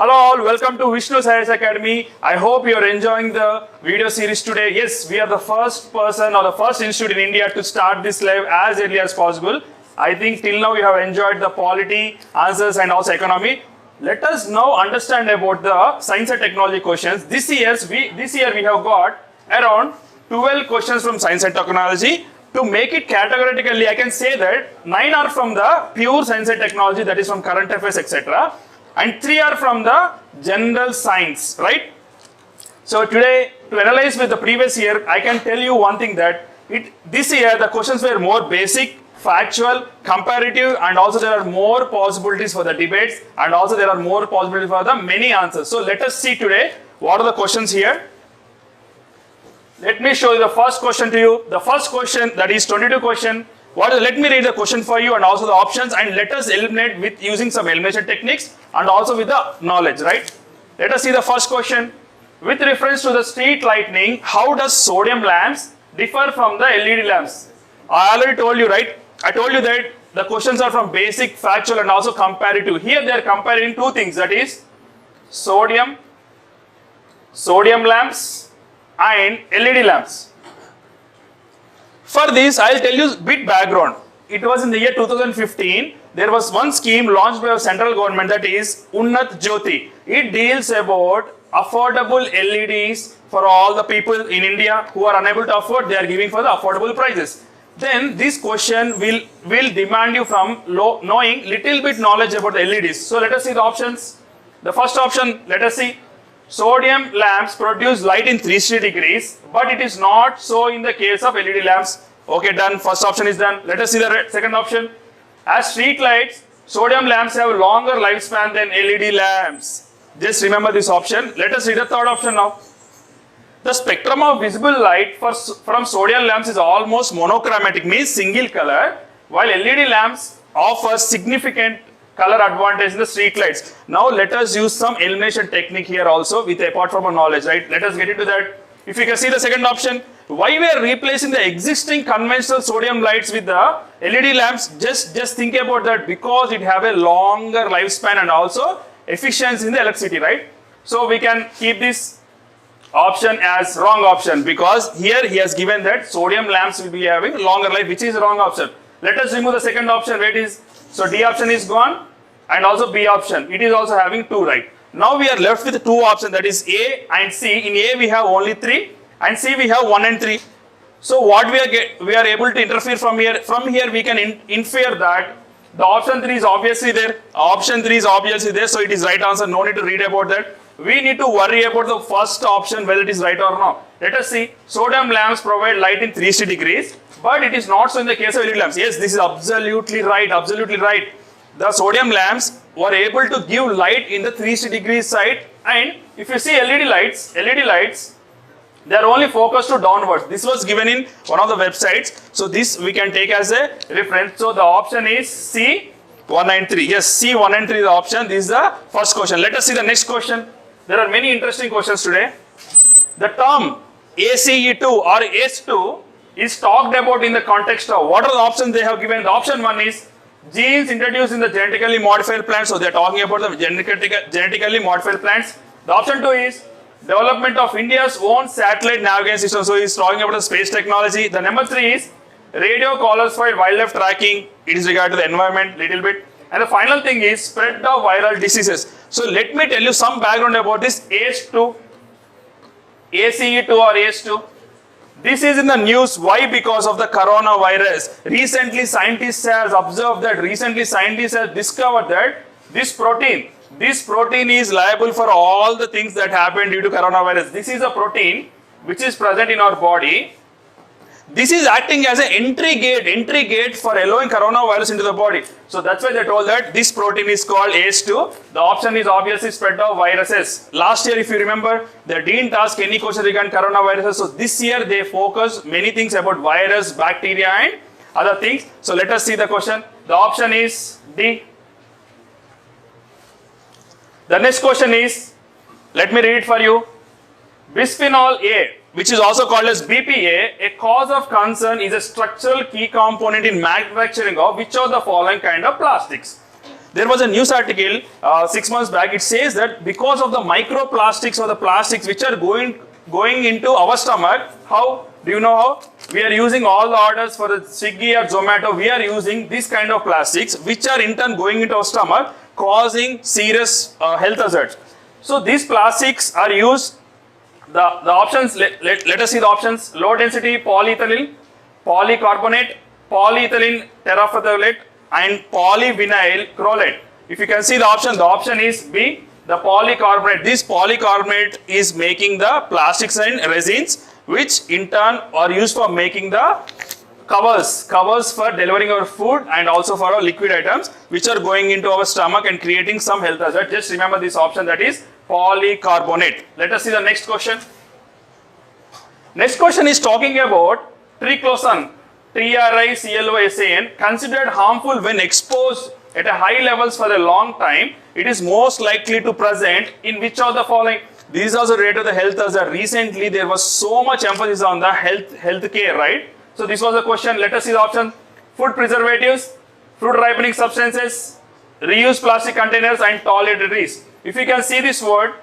Hello all, welcome to Vishnu Science Academy. I hope you are enjoying the video series today. Yes, we are the first person or the first institute in India to start this live as early as possible. I think till now you have enjoyed the polity, answers and also economy. Let us now understand about the science and technology questions. This year we have got around 12 questions from science and technology. To make it categorically, I can say that 9 are from the pure science and technology, that is from current affairs, etc. And 3 are from the general science, right? So today, to analyze with the previous year, I can tell you one thing that this year the questions were more basic, factual, comparative, and also there are more possibilities for the debates, and also there are more possibilities for the many answers. So let us see today what are the questions here. Let me show you the first question to you. The first question, that is 22 question. Let me read the question for you and also the options, and let us eliminate with using some elimination techniques and also with the knowledge, right? Let us see the first question. With reference to the street lighting, how does sodium lamps differ from the LED lamps? I already told you, right? I told you that the questions are from basic, factual and also comparative. Here they are comparing two things, that is sodium lamps and LED lamps. For this, I will tell you a bit background. It was in the year 2015. There was one scheme launched by the central government, that is Unnat Jyoti. It deals about affordable LEDs for all the people in India who are unable to afford. They are giving for the affordable prices. Then this question will demand you from knowing little bit knowledge about the LEDs. So let us see the options. The first option, let us see. Sodium lamps produce light in 360 degrees, but it is not so in the case of LED lamps. Okay, done. First option is done. Let us see the second option. As street lights, sodium lamps have longer lifespan than LED lamps. Just remember this option. Let us read the third option now. The spectrum of visible light from sodium lamps is almost monochromatic, means single color, while LED lamps offer significant color advantage in the street lights. Now let us use some elimination technique here also with apart from our knowledge, right? Let us get into that. If you can see the second option, why we are replacing the existing conventional sodium lights with the LED lamps? Just think about that, because it have a longer lifespan and also efficiency in the electricity, right? So we can keep this option as wrong option, because here he has given that sodium lamps will be having longer life, which is wrong option. Let us remove the second option, where it is. So D option is gone, and also B option, it is also having 2, right? Now we are left with 2 options, that is A and C. In A we have only 3 and C we have 1 and 3. So what we are able to interfere from here. From here we can infer that the option 3 is obviously there. Option 3 is obviously there, so it is right answer. No need to read about that. We need to worry about the first option, whether it is right or not. Let us see. Sodium lamps provide light in 360 degrees, but it is not so in the case of LED lamps. Yes, this is absolutely right. Absolutely right. The sodium lamps were able to give light in the 360 degrees side, and if you see LED lights, they are only focused to downwards. This was given in one of the websites, so this we can take as a reference. So the option is C, 1 and 3. Yes, C, 1 and 3 is the option. This is the first question. Let us see the next question. There are many interesting questions today. The term ACE2 or ACE2 is talked about in the context of what are the options they have given. The option 1 is genes introduced in the genetically modified plants. So they are talking about the genetically modified plants. The option 2 is development of India's own satellite navigation system. So he is talking about the space technology. The number 3 is radio collars for wildlife tracking. It is regarding to the environment little bit. And the final thing is spread of viral diseases. So let me tell you some background about this ACE2 or ACE2. This is in the news. Why? Because of the coronavirus. Recently, scientists have observed that. Scientists have discovered that this protein is liable for all the things that happen due to coronavirus. This is a protein which is present in our body. This is acting as an entry gate for allowing coronavirus into the body. So that's why they told that this protein is called ACE2. The option is obviously spread of viruses. Last year, if you remember, they didn't ask any question regarding coronaviruses. So this year they focus many things about virus, bacteria and other things. So let us see the question. The option is D. The next question is, let me read it for you. Bisphenol A, which is also called as BPA, a cause of concern is a structural key component in manufacturing of which of the following kind of plastics? there was a news article 6 months back. It says that because of the microplastics or the plastics which are going into our stomach, how do you know how? We are using all the orders for the Swiggy or Zomato. We are using this kind of plastics which are in turn going into our stomach, causing serious health hazards. So these plastics are used. The options, let us see the options. Low density polyethylene, polycarbonate, polyethylene terephthalate, and polyvinyl chloride. If you can see the option is B, the polycarbonate. This polycarbonate is making the plastics and resins, which in turn are used for making the covers for delivering our food and also for our liquid items, which are going into our stomach and creating some health hazard. Just remember this option, that is polycarbonate. Let us see the next question. Next question is talking about triclosan, TRICLOSAN, considered harmful when exposed at a high levels for a long time. It is most likely to present in which of the following? This is also related to the health hazard. Recently, there was so much emphasis on the health care, right? So this was the question. Let us see the option. Food preservatives, fruit ripening substances, reused plastic containers, and toiletries. If you can see this word,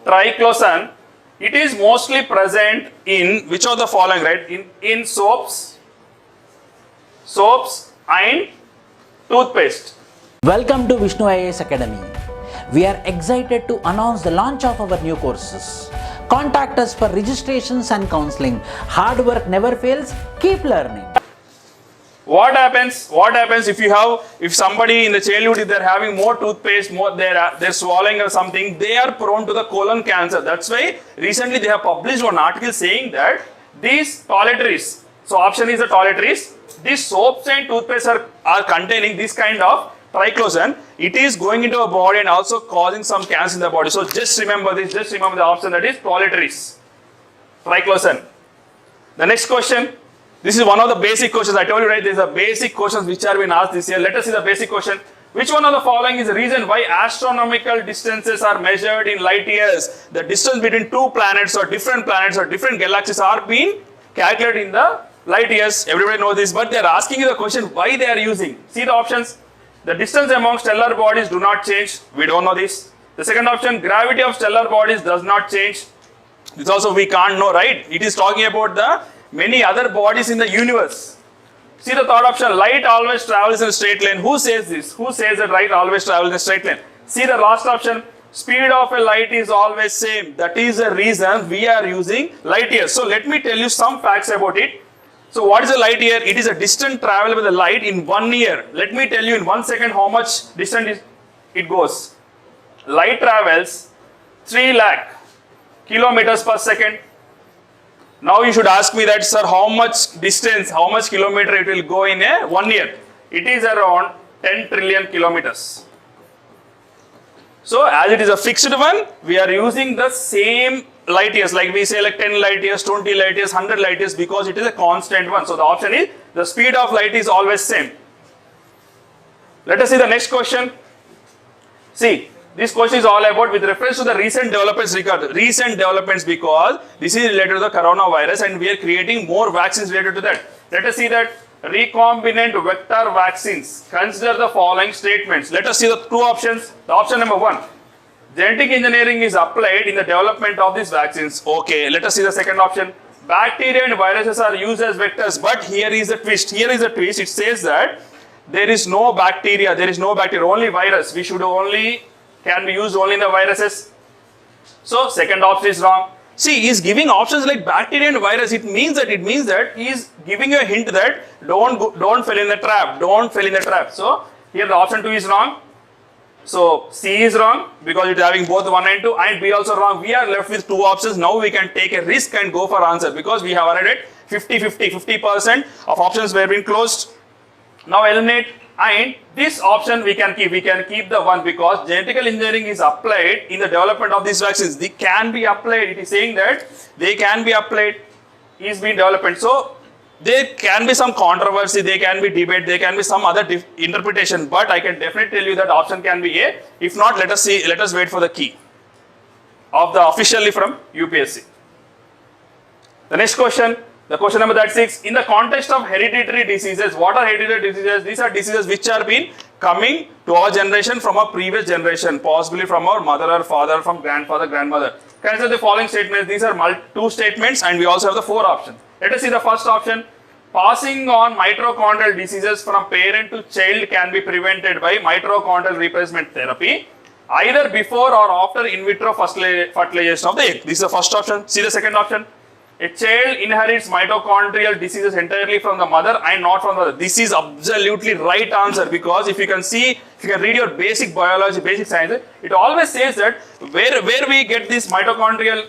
triclosan, it is mostly present in which of the following, right? In soaps and toothpaste. Welcome to Vishnu IAS Academy. We are excited to announce the launch of our new courses. Contact us for registrations and counseling. Hard work never fails. Keep learning. What happens if somebody in the childhood, if they're having more toothpaste, they're swallowing or something, they are prone to the colon cancer. That's why recently they have published one article saying that these toiletries, so option is the toiletries, these soaps and toothpaste are containing this kind of triclosan. It is going into our body and also causing some cancer in the body. So just remember this, just remember the option, that is toiletries, triclosan. The next question. This is one of the basic questions. I told you, right? These are basic questions which are being asked this year. Let us see the basic question. Which one of the following is the reason why astronomical distances are measured in light years? The distance between two planets or different galaxies are being calculated in the light years. Everybody knows this, but they are asking you the question why they are using. See the options. The distance among stellar bodies do not change. We don't know this. The second option, gravity of stellar bodies does not change. This also we can't know, right? It is talking about the many other bodies in the universe. See the third option, light always travels in a straight line. Who says this? Who says that light always travels in a straight line? See the last option, speed of a light is always same. That is the reason we are using light years. So let me tell you some facts about it. So what is a light year? It is a distance traveled with the light in 1 year. Let me tell you in 1 second how much distance it goes. Light travels 3 lakh kilometers per second. Now you should ask me that, sir, how much distance, how much kilometer it will go in a 1 year? It is around 10 trillion kilometers. So as it is a fixed one, we are using the same light years, like we say like 10 light years, 20 light years, 100 light years, because it is a constant one. So the option is the speed of light is always same. Let us see the next question. See, this question is all about with reference to the recent developments, because this is related to the coronavirus and we are creating more vaccines related to that. Let us see that recombinant vector vaccines. Consider the following statements. Let us see the two options. The option number 1, genetic engineering is applied in the development of these vaccines. Okay, let us see the second option. Bacteria and viruses are used as vectors, but here is the twist. It says that there is no bacteria, only virus. Can be used only in the viruses. So second option is wrong. See, he is giving options like bacteria and virus. It means that he is giving you a hint that don't fall in the trap. So here the option 2 is wrong. So C is wrong because it is having both 1 and 2, and B also wrong. We are left with 2 options. Now we can take a risk and go for answer because we have already 50% of options were being closed. Now eliminate, and this option we can keep the 1 because genetical engineering is applied in the development of these vaccines. They can be applied. It is saying that they can be applied, is being developed. So there can be some controversy, there can be debate, there can be some other interpretation, but I can definitely tell you that option can be A. If not, let us wait for the key of the officially from UPSC. The next question, The question number 36, in the context of hereditary diseases, what are hereditary diseases? These are diseases which are been coming to our generation from our previous generation, possibly from our mother or father, from grandfather, grandmother. Consider the following statements. These are two statements and we also have the four options. Let us see the first option. Passing on mitochondrial diseases from parent to child can be prevented by mitochondrial replacement therapy, either before or after in vitro fertilization of the egg. This is the first option. See the second option. A child inherits mitochondrial diseases entirely from the mother and not from the mother. This is absolutely right answer, because if you can see, if you can read your basic biology, basic science, it always says that where we get this mitochondrial,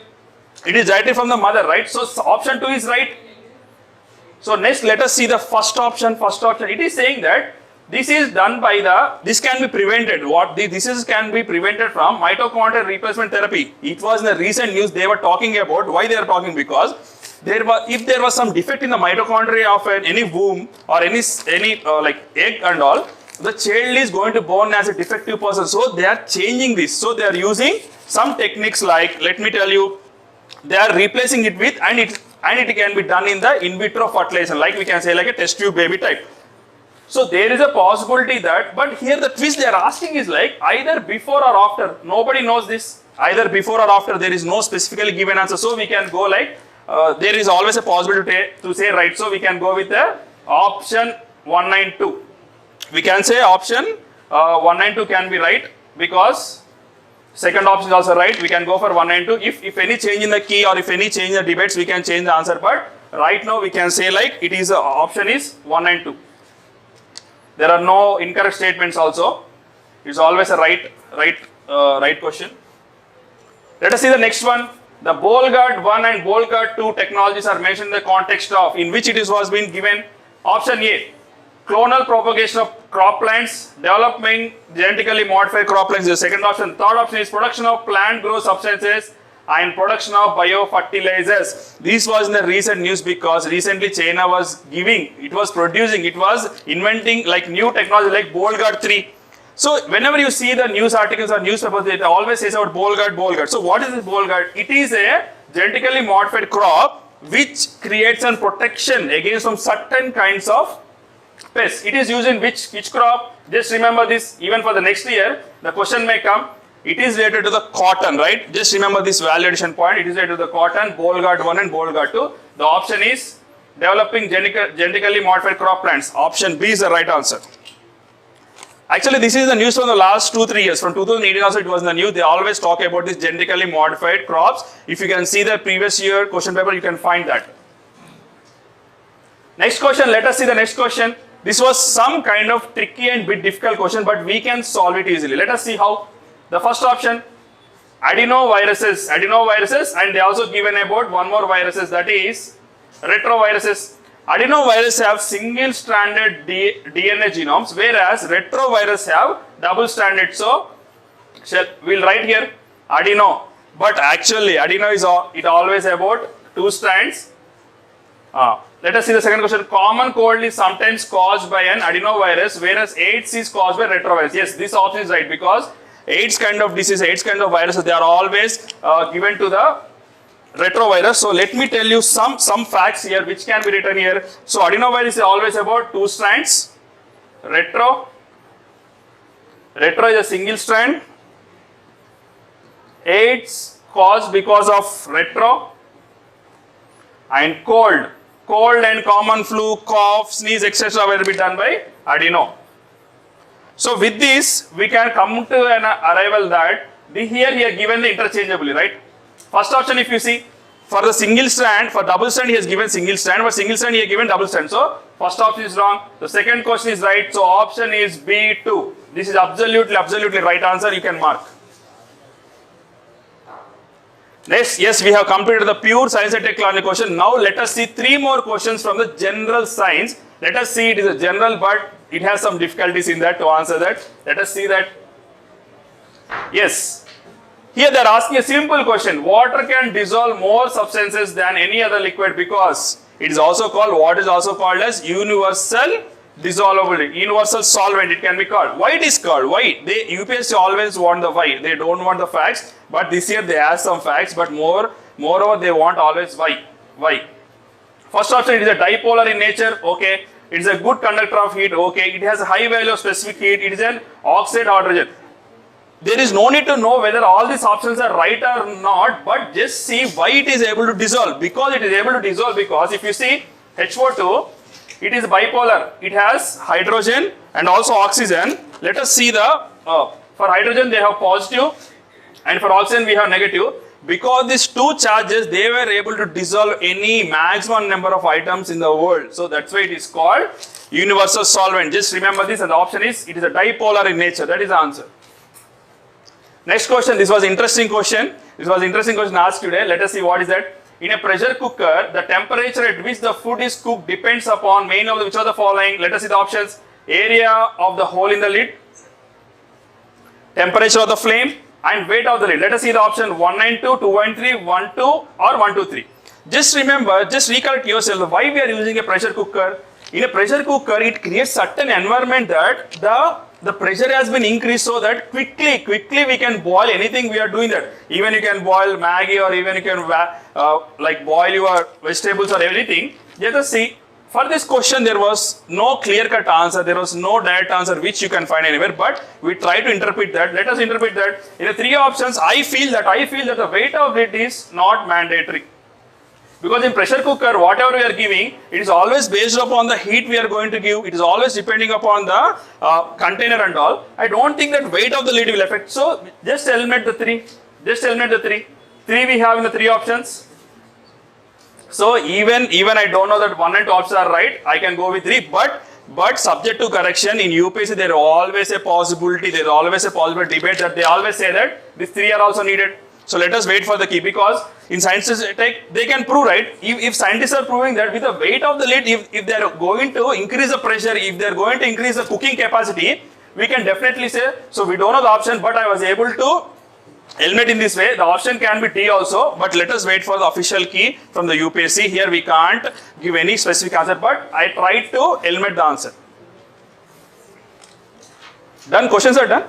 it is directly from the mother, right? So option 2 is right. So next, let us see the first option. First option, it is saying that this is done by this can be prevented. What the diseases can be prevented from mitochondrial replacement therapy. It was in the recent news they were talking about. Why they are talking? Because if there was some defect in the mitochondria of any womb or any like egg and all, the child is going to born as a defective person. So they are changing this. So they are using some techniques like, let me tell you, they are replacing it with, and it can be done in the in vitro fertilization, like we can say like a test tube baby type. So there is a possibility that, but here the twist they are asking is like either before or after. Nobody knows this. Either before or after, there is no specifically given answer. So we can go like, there is always a possibility to say right. So we can go with the option 192. We can say option 192 can be right, because second option is also right. We can go for 192. If any change in the key or if any change in the debates, we can change the answer. But right now we can say like it is option is 192. There are no incorrect statements also. It's always a right question. Let us see the next one. The Bollgard 1 and Bollgard 2 technologies are mentioned in the context of, in which it was being given. Option A, clonal propagation of crop plants, developing genetically modified crop plants is the second option. Third option is production of plant growth substances and production of biofertilizers. This was in the recent news because recently China was inventing like new technology like Bollgard 3. So whenever you see the news articles or newspapers, it always says about Bollgard. So what is this Bollgard? It is a genetically modified crop which creates a protection against some certain kinds of pests. It is used in which crop? Just remember this, even for the next year, the question may come. It is related to the cotton, right? Just remember this value addition point. It is related to the cotton, Bollgard 1 and Bollgard 2. The option is developing genetically modified crop plants. Option B is the right answer. Actually, this is the news from the last 2-3 years. From 2018 also it was in the news. They always talk about this genetically modified crops. If you can see the previous year question paper, you can find that. Next question, let us see the next question. This was some kind of tricky and bit difficult question, but we can solve it easily. Let us see how. The first option, adenoviruses, and they also given about one more viruses, that is retroviruses. Adenovirus have single-stranded DNA genomes, whereas retrovirus have double-stranded. So we'll write here adeno, but actually adeno is always about 2 strands. Let us see the second question. Common cold is sometimes caused by an adenovirus, whereas AIDS is caused by retrovirus. Yes, this option is right, because AIDS kind of disease, AIDS kind of viruses, they are always given to the retrovirus. So let me tell you some facts here which can be written here. So adenovirus is always about 2 strands. Retro is a single strand. AIDS caused because of retro. And cold and common flu, cough, sneeze, etc. will be done by adeno. So with this, we can come to an arrival that here he has given the interchangeably, right? First option, if you see, for the single strand, for double strand he has given single strand, but single strand he has given double strand. So first option is wrong. The second question is right. So option is B2. This is absolutely right answer. You can mark. Next, yes, we have completed the pure science and technology question. Now let us see 3 more questions from the general science. Let us see, it is a general, but it has some difficulties in that to answer that. Let us see that. Yes. Here they are asking a simple question. Water can dissolve more substances than any other liquid because it is also called, what is also called as universal dissolvability, universal solvent it can be called. Why it is called? Why? UPSC always want the why. They don't want the facts, but this year they have some facts, but moreover they want always why. Why? First option, it is a dipolar in nature. Okay. It is a good conductor of heat. Okay. It has a high value of specific heat. It is an oxide hydrogen. There is no need to know whether all these options are right or not, but just see why it is able to dissolve. Because it is able to dissolve, because if you see HO2, it is bipolar. It has hydrogen and also oxygen. Let us see the, for hydrogen they have positive and for oxygen we have negative. Because these two charges, they were able to dissolve any maximum number of items in the world. So that's why it is called universal solvent. Just remember this, and the option is, it is a dipolar in nature. That is the answer. Next question, this was interesting question. This was interesting question asked today. Let us see what is that. In a pressure cooker, the temperature at which the food is cooked depends upon main of which of the following. Let us see the options. Area of the hole in the lid, temperature of the flame, and weight of the lid. Let us see the option 192, 213, 12 or 123. Just remember, just recollect yourself why we are using a pressure cooker. In a pressure cooker, it creates certain environment that the pressure has been increased so that quickly we can boil anything we are doing that. Even you can boil Maggi, or even you can like boil your vegetables or everything. Let us see. For this question, there was no clear-cut answer. There was no direct answer which you can find anywhere. But we try to interpret that. Let us interpret that. In the three options, I feel that the weight of it is not mandatory. Because in pressure cooker, whatever we are giving, it is always based upon the heat we are going to give. It is always depending upon the container and all. I don't think that weight of the lid will affect. So just eliminate the three. Just eliminate the three. Three we have in the three options. So even I don't know that 1 and 2 options are right, I can go with 3. But subject to correction, in UPSC there is always a possibility. There is always a possible debate that they always say that these 3 are also needed. So let us wait for the key, because in sciences they can prove, right? If scientists are proving that with the weight of the lid, if they are going to increase the pressure, if they are going to increase the cooking capacity, we can definitely say. So we don't know the option, but I was able to eliminate in this way. The option can be T also, but let us wait for the official key from the UPSC. Here we can't give any specific answer, but I tried to eliminate the answer. Done? Questions are done?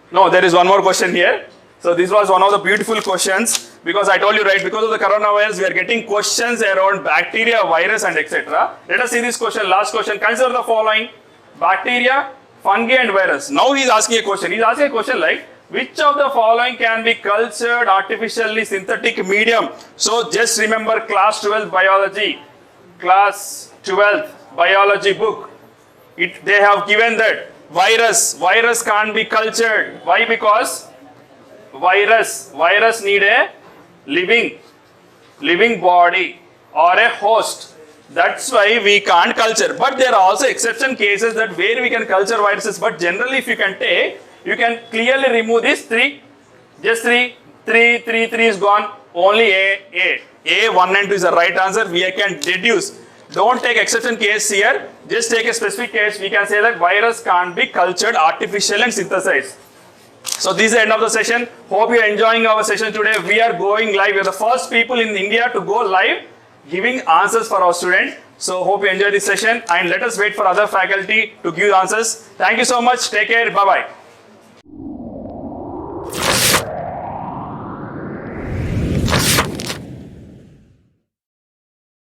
No, there is one more question here. So this was one of the beautiful questions, because I told you, right, because of the coronavirus, we are getting questions around bacteria, virus and etc. Let us see this question, last question. Consider the following: bacteria, fungi and virus. Now he is asking a question. He is asking a question like, which of the following can be cultured artificially synthetic medium? So just remember class 12 biology. Class 12 biology book. They have given that virus can't be cultured. Why? Because virus need a living body or a host. That's why we can't culture. But there are also exception cases that where we can culture viruses. But generally, if you can take, you can clearly remove these 3. Just 3 is gone. Only A 1 and 2 is the right answer. We can deduce. Don't take exception case here. Just take a specific case. We can say that virus can't be cultured, artificial and synthesized. So this is the end of the session. Hope you are enjoying our session today. We are going live. We are the first people in India to go live, giving answers for our students. So hope you enjoy this session, and let us wait for other faculty to give answers. Thank you so much. Take care. Bye-bye.